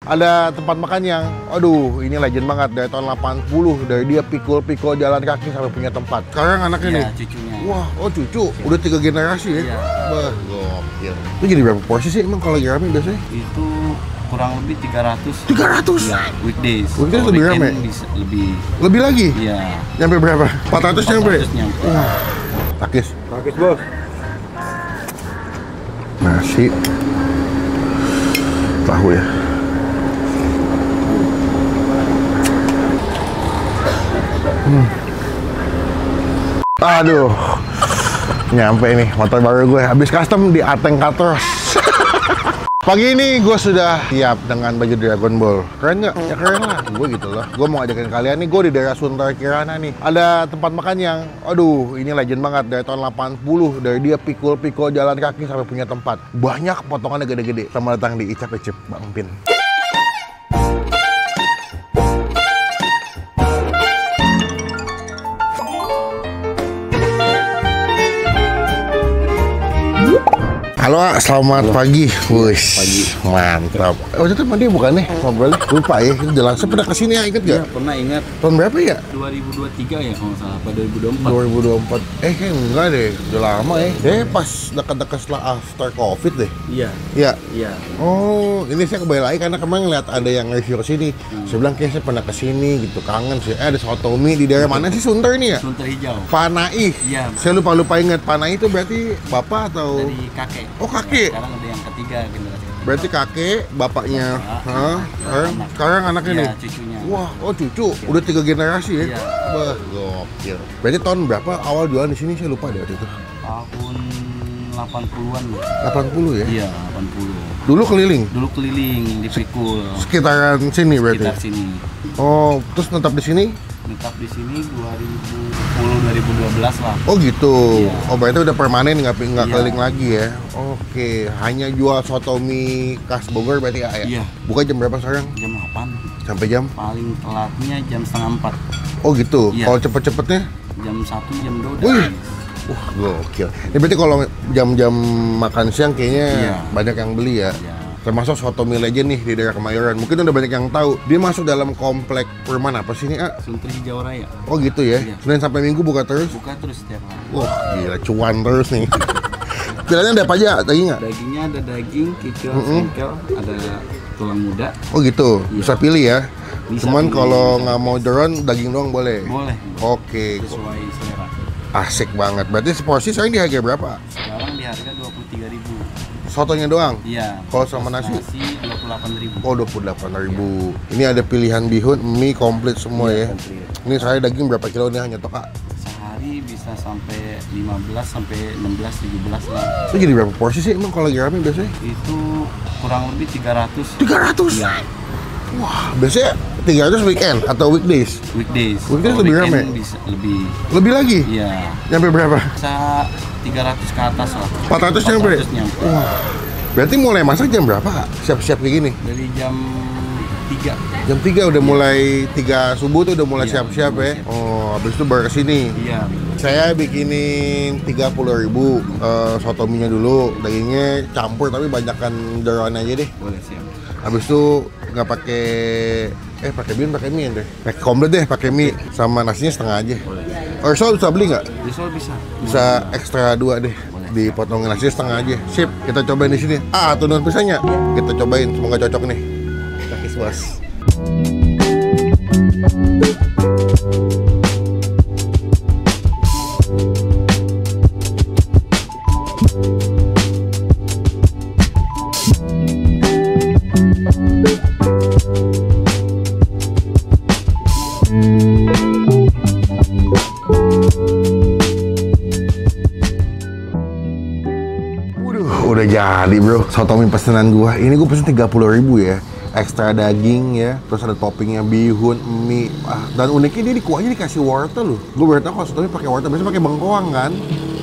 Ada tempat makan yang, aduh, ini legend banget dari tahun 80. Dari dia pikul-pikul jalan kaki sampai punya tempat. Sekarang anaknya nih, cucunya. wah, oh cucu, udah 3 generasi ya? Iya. Bah, gokil. Itu jadi berapa porsi sih emang kalau lagi rame biasanya? Itu kurang lebih 300. 300? Ya, weekdays. Weekdays Kalau lebih weekend rame? Bisa lebih. Lebih lagi? Iya. Nyampe berapa? 400 nyampe? 400 nyampe. Wah, takis. Takis, bos. Nasi. Tahu ya. Aduh, nyampe nih motor baru gue. Habis custom di Ateng Katros. Pagi ini gue sudah siap dengan baju Dragon Ball. Keren nggak? Ya keren lah. Gue gitu loh. Gue mau ajakin kalian nih, gue di daerah Sunter Kirana nih. Ada tempat makan yang, aduh, ini legend banget dari tahun 80. Dari dia pikul-pikul jalan kaki sampai punya tempat. Banyak potongannya gede-gede. Selamat datang di Icap Icip Bang Pin. Halo, selamat pagi. Wis, Pagi. mantap. Waktu itu sama dia bukan nih ngobrolnya? Lupa ya, itu jalan. Saya pernah kesini ya, inget Iya, gak? pernah ingat Tahun berapa ya? 2023 ya kalau nggak salah, apa 2024. 2024. Kayak enggak deh, udah lama ya. Pas dekat-dekat setelah after Covid deh. Iya. Iya. Iya. Oh, ini saya kembali lagi karena kemarin ngeliat ada yang review kesini. Saya bilang kayak saya pernah kesini gitu, kangen sih. Ada sotomi di daerah mana sih Sunter ini ya? Sunter hijau. Panai. Iya. Saya lupa ingat. Panai itu berarti bapak atau? Dari kakek. Oh, kakek. Sekarang ada yang ketiga generasi ketiga. Berarti kakek, bapaknya. Bapak, Sekarang anaknya Iya, nih. cucunya. Wah, oh cucu. Udah 3 generasi ya? Iya. Wah, gokil. Berarti tahun berapa awal jualan di sini? Saya lupa deh waktu itu. Tahun 80-an loh. 80 ya? Iya, 80. Dulu keliling? Dulu keliling di Pikul. Sekitaran sini berarti? Sekitar sini. Oh, terus tetap di sini? Tetap di sini 2010-2012 lah. Oh gitu. Iya. Oh berarti udah permanen nggak Iya. keliling lagi ya? Oke, hanya jual soto mie khas Bogor berarti ya? Iya. Buka jam berapa sekarang? Jam 8. Sampai jam? Paling telatnya jam setengah 4. Oh gitu. Iya. Kalau cepet-cepetnya? Jam 1, jam 2 udah. Wih. Wah, gokil. Ini berarti kalau jam-jam makan siang kayaknya Iya. banyak yang beli ya? Iya. Termasuk soto mie legend nih di daerah Kemayoran. Mungkin udah banyak yang tahu. Dia masuk dalam komplek perumahan apa sih ini, A? Sunter Hijau Raya. Oh gitu ya? Iya. Senin sampai Minggu buka terus? Buka terus setiap hari. Wah, gila cuan terus nih. Pilihannya ada apa aja? Daging nggak? Dagingnya ada daging, kikil, sengkel, ada tulang muda. Oh gitu, Iya. bisa pilih ya? Bisa Cuman pilih, kalau bisa. nggak mau jeron, daging doang boleh? Boleh. Oke, Sesuai selera. asik banget. Berarti seporsi sekarang di harga berapa? Sekarang di harga 23.000. Sotonya doang? Iya. Kalau sama nasi? Nasi 28.000. Oh, 28.000. Ini ada pilihan bihun, mie komplit semua ya? Iya, komplit. Ini saya daging berapa kilo nih hanya toka? Sehari bisa sampai 15 sampai 16 17 lah. Itu jadi berapa porsi sih emang kalau lagi rame biasanya? Itu kurang lebih 300. 300? Iya. Wah, biasanya 300 weekend atau weekdays? Weekdays. Weekdays Kalau lebih weekend rame? Bisa lebih. Lebih lagi? Iya. Nyampe berapa? Bisa 300 ke atas lah. 400 nyampe? 400 nyampe. Wah, berarti mulai masak jam berapa? Siap-siap kayak gini? Dari jam 3. Jam 3 udah mulai 3 subuh tuh udah mulai Iya, siap-siap udah ya? siap. Oh, habis itu baru kesini. Iya. Saya bikinin 30.000 soto mie-nya dulu. Dagingnya campur tapi banyakkan jeroan aja deh. Boleh siap. Habis itu nggak pakai pakai bihun, pakai mie deh. Pakai komplit deh, pakai mie sama nasinya setengah aja. Boleh. Risol bisa beli nggak? Risol bisa. Bisa ekstra 2 deh. Dipotongin nasinya setengah aja. Sip, kita cobain di sini. Tunan pisangnya. Kita cobain, semoga cocok nih. Takis bos. Udah jadi bro, soto mie pesanan gua. Ini gua pesen 30.000 ya. Ekstra daging ya, terus ada toppingnya bihun, mie. Dan uniknya dia di kuahnya dikasih wortel loh. Gua baru tahu kalau soto mie pakai wortel, biasanya pakai bengkoang kan.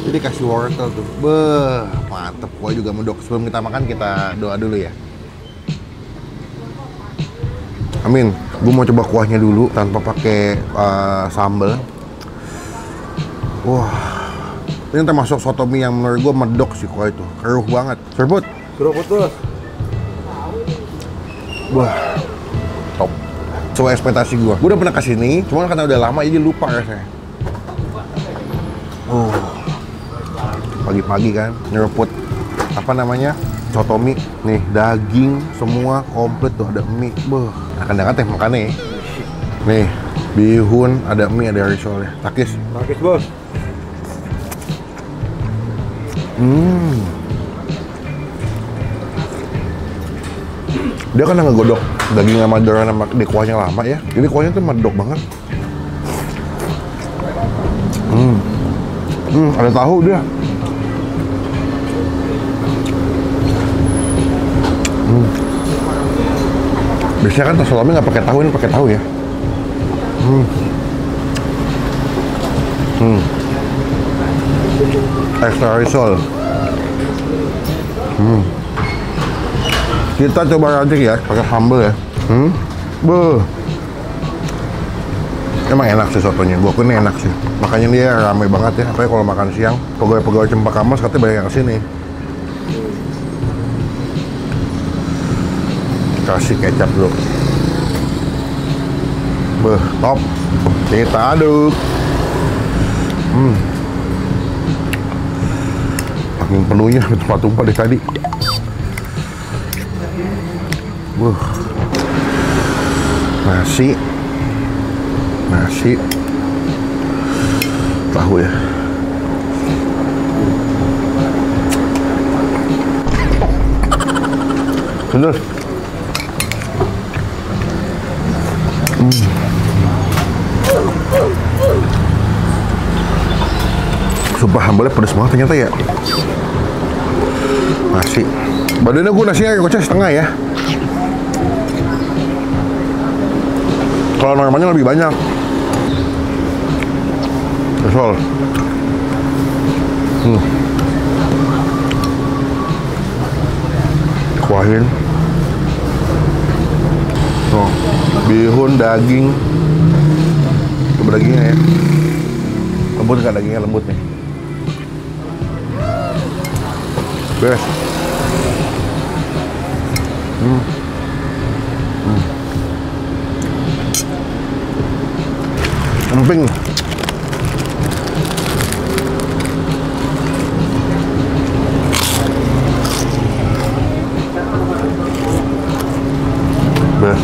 Jadi dikasih wortel tuh. Beuh, mantep. Gua juga mendok. Sebelum kita makan kita doa dulu ya. Amin. Gua mau coba kuahnya dulu tanpa pakai sambal. Wah. Ini termasuk soto mie yang menurut gue medok sih kuah itu. Keruh banget. Serput. Seruput bos. Wah, top. Sesuai ekspektasi gua. Gua udah pernah kesini, cuma karena udah lama jadi lupa rasanya. Pagi-pagi kan, nyeruput apa namanya, soto mie. Nih, daging semua komplit tuh, ada mie. Akan teh makannya. Nih, bihun, ada mie, ada risolnya. Takis. Takis, Bos. Dia kan ngegodok daging sama doran sama di kuahnya lama ya. Ini kuahnya tuh medok banget. Ada tahu dia. Biasanya kan soto mie nggak pakai tahu, ini pakai tahu ya. Extra risol. Kita coba racik ya, pakai sambal ya. Emang enak sih sotonya, gua ini enak sih. Makanya dia ramai banget ya, apalagi kalau makan siang. Pegawai-pegawai Cempaka Mas katanya banyak yang kesini. Kasih kecap dulu. Top. Kita aduk. Makin penuhnya, tumpah-tumpah dari tadi. Nasi, tahu ya. Bener. Sumpah hambalnya pedes banget ternyata ya. Nasi. Badannya gue nasinya kocek setengah ya. Kalau normalnya lebih banyak. Risol. Kuahin. Tuh, bihun, daging. Coba dagingnya ya. Lembut nggak dagingnya, lembut nih. Beres. Emping. Beres.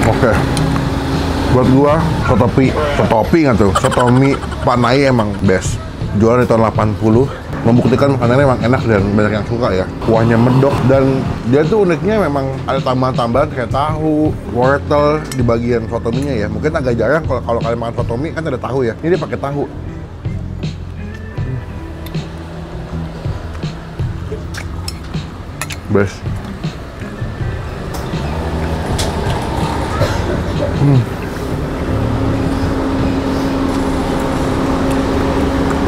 Oke. Buat gua, soto nggak tuh? Soto mie Pak Nai emang best. Jualan di tahun 80. Membuktikan makanannya memang enak dan banyak yang suka ya. Kuahnya medok dan dia tuh uniknya memang ada tambahan-tambahan kayak tahu, wortel di bagian soto mie-nya ya. Mungkin agak jarang kalau kalian makan soto mie kan ada tahu ya. Ini dia pakai tahu. Best.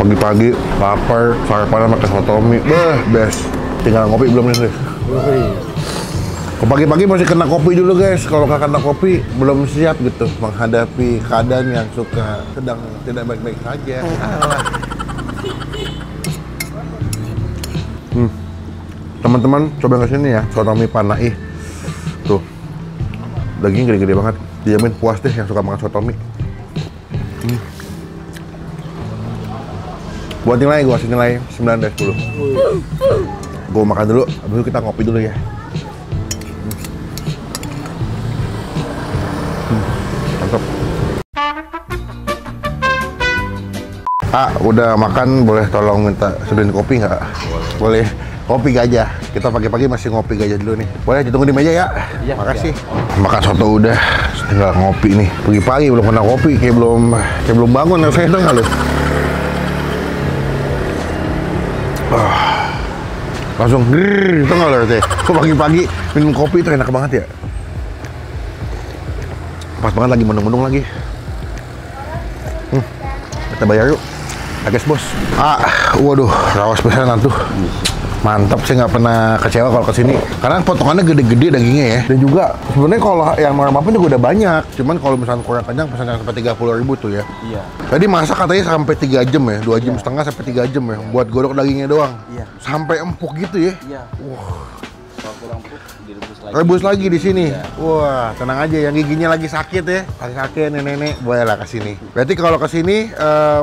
Pagi-pagi lapar, sarapan pakai soto mie, best. Tinggal ngopi belum nih? Pagi-pagi masih kena kopi dulu guys. Kalau nggak kena kopi belum siap gitu menghadapi keadaan yang suka sedang tidak baik-baik saja. Teman-teman coba ke sini ya, soto mie Pak Nai. Tuh, daging gede-gede banget. Dijamin puas deh yang suka makan soto mie. Buat nilai, gue kasih nilai 9 dari 10. Gue makan dulu, habis itu kita ngopi dulu ya. Mantap. Udah makan, boleh tolong minta seduhin kopi nggak? Boleh. Kopi gajah. Kita pagi-pagi masih ngopi gajah dulu nih. Boleh ditunggu di meja ya? Iya. Makasih. Iya. Makan soto udah, tinggal ngopi nih. Pagi-pagi belum kena kopi, kayak belum bangun. Saya dong nggak lu? Langsung grrrr, itu nggak loh teh. Kok pagi-pagi minum kopi itu enak banget ya? Pas banget lagi mendung-mendung lagi. Kita bayar yuk. Ages bos. Waduh, rawas pesanan tuh. Mantap sih, nggak pernah kecewa kalau kesini. Karena potongannya gede-gede dagingnya ya. Dan juga sebenarnya kalau yang mau apa juga udah banyak. Cuman kalau misalnya kurang kenyang pesan yang sampai 30.000 tuh ya. Iya. Tadi masak katanya sampai 3 jam ya, 2 jam setengah sampai 3 jam ya. Buat godok dagingnya doang. Iya. Sampai empuk gitu ya. Iya. Wah. Kalau kurang empuk direbus lagi. Rebus lagi di sini. Iya. Wah, tenang aja yang giginya lagi sakit ya. Kakek-kakek, nenek-nenek bolehlah ke sini. Berarti kalau ke sini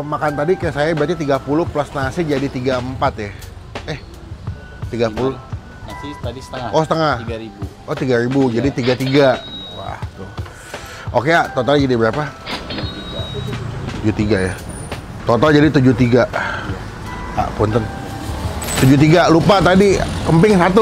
makan tadi kayak saya berarti 30 plus nasi jadi 34 ya. 30. Nasi tadi setengah. Oh, setengah. 3.000. Oh, 3.000 jadi 33. Wah, tuh. Oke ya, total jadi berapa? 73 ya. Total jadi 73. Ah, punten. 73 lupa tadi emping 1.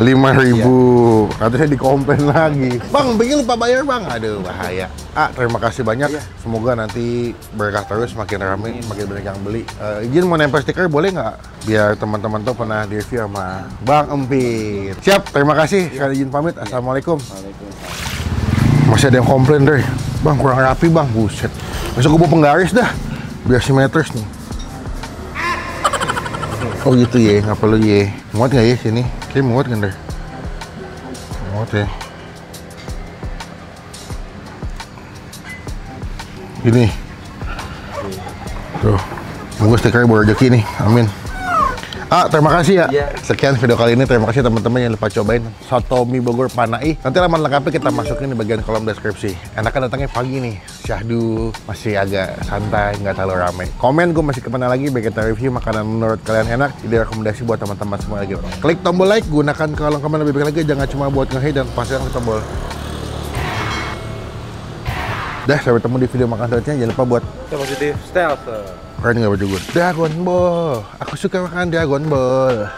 5.000. Nanti saya dikomplain lagi. Bang, empingnya lupa bayar, Bang. Aduh, bahaya. Terima kasih banyak. Semoga nanti berkah terus, makin rame, makin banyak yang beli. Izin mau nempel stiker boleh nggak? Biar teman-teman tuh pernah di-review sama Bang Empit. Siap, terima kasih. Sekali izin pamit. Assalamualaikum. Waalaikumsalam. Masih ada yang komplain deh. Bang, kurang rapi, Bang. Buset. Besok gue bawa penggaris dah. Biar simetris nih. Oh gitu ya, nggak perlu ya. Muat nggak ya sini? Kayaknya muat kan deh. Muat ya. Gini. Tuh. Semoga stikernya bawa rezeki nih. Amin. Terima kasih ya. Sekian video kali ini. Terima kasih teman-teman yang lupa cobain soto mie Bogor Panai. Nanti alamat lengkapnya kita masukin di bagian kolom deskripsi. Enaknya datangnya pagi nih. Syahdu masih agak santai, nggak terlalu ramai. Komen gue masih kemana lagi biar kita review makanan menurut kalian enak. Jadi rekomendasi buat teman-teman semua lagi. Klik tombol like, gunakan kolom komen lebih baik lagi. Jangan cuma buat nge-hate dan pastikan tombol. Dah, sampai ketemu di video makan selanjutnya. Jangan lupa buat Positif stealth. keren nggak baju gue? Dragon Ball. Aku suka makan Dragon Ball.